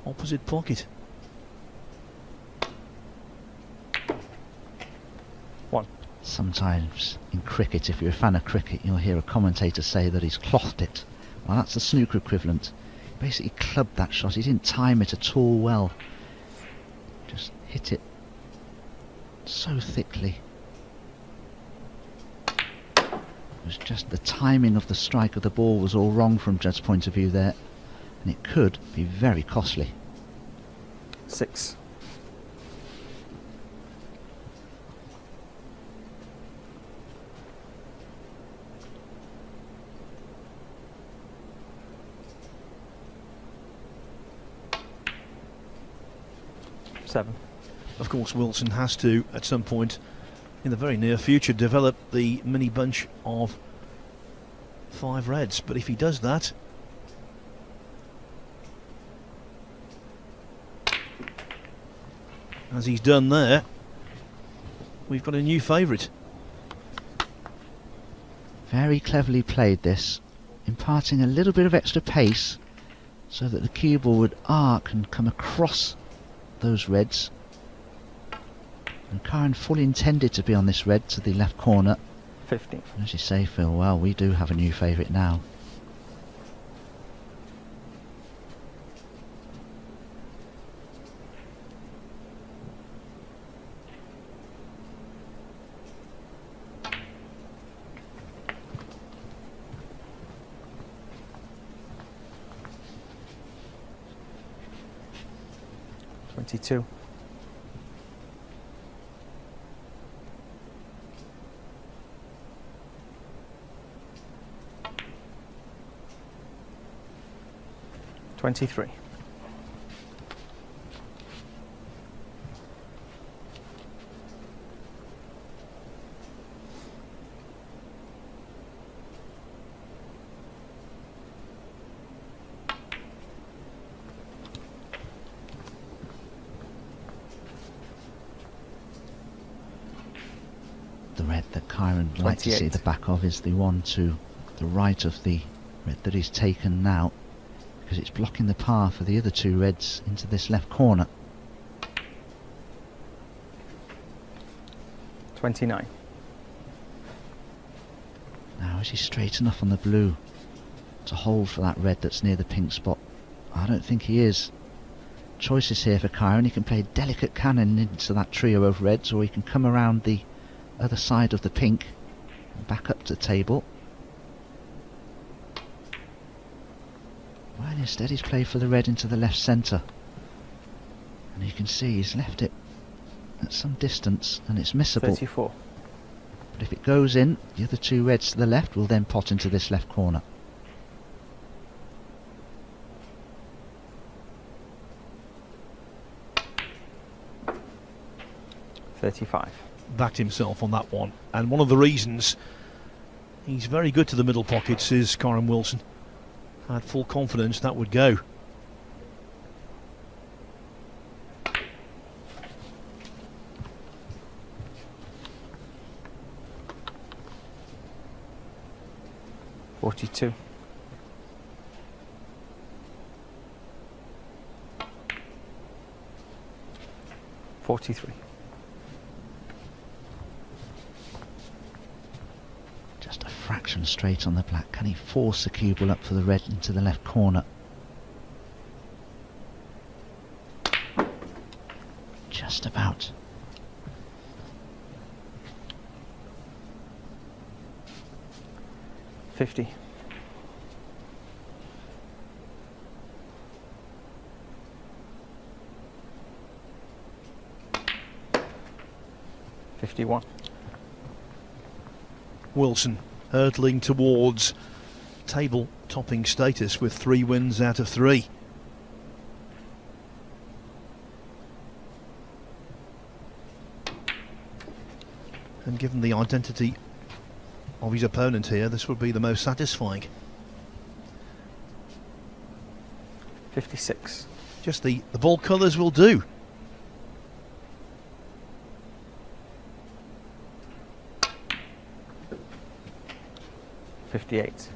opposite pocket. One. Sometimes in cricket, if you're a fan of cricket, you'll hear a commentator say that he's clothed it. Well, that's the snooker equivalent. He basically clubbed that shot. He didn't time it at all well. Just hit it so thickly. It was just the timing of the strike of the ball was all wrong from Judd's point of view there, and it could be very costly. 6. Of course, Wilson has to, at some point in the very near future, develop the mini bunch of 5 reds. But if he does that, as he's done there, we've got a new favourite. Very cleverly played this, imparting a little bit of extra pace so that the cue ball would arc and come across those reds. And Kyren fully intended to be on this red to the left corner. 15. And as you say, Phil, well, we do have a new favourite now. $22. $23. The red that Kyren would like to see the back of is the one to the right of the red that he's taken now, because it's blocking the path for the other 2 reds into this left corner. 29. Now, is he straight enough on the blue to hold for that red that's near the pink spot? I don't think he is. Choices here for Kyren. He can play a delicate cannon into that trio of reds, or he can come around the other side of the pink and back up to the table. Well, instead he's played for the red into the left centre, and you can see he's left it at some distance and it's missable. 34. But if it goes in, the other 2 reds to the left will then pot into this left corner. $35. Backed himself on that one, and one of the reasons he's very good to the middle pockets is Kyren Wilson. Had full confidence that would go. $42. $43. Just a fraction straight on the black. Can he force the cue ball up for the red into the left corner? Just about. $50. 51. Wilson hurtling towards table topping status with 3 wins out of 3. And given the identity of his opponent here, this would be the most satisfying. 56. Just the ball colours will do. $58.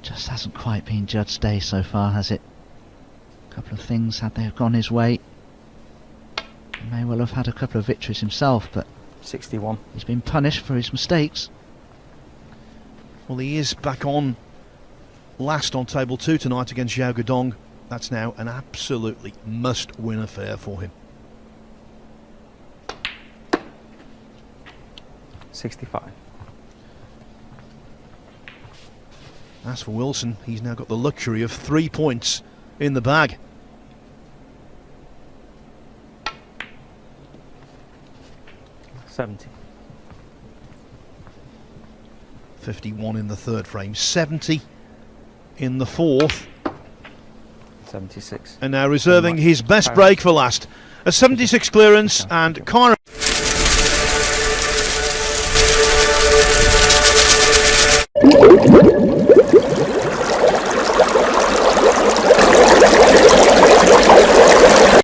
Just hasn't quite been Judd's day so far, has it? A couple of things, had they have gone his way, he may well have had a couple of victories himself, but 61. he's been punished for his mistakes. Well, he is back on last on table 2 tonight against Xiao Guodong. That's now an absolutely must-win affair for him. 65. As for Wilson, he's now got the luxury of 3 points in the bag. $70. 51 in the third frame, 70 in the fourth. 76. And now reserving his best break for last. A 76 clearance, and Kyren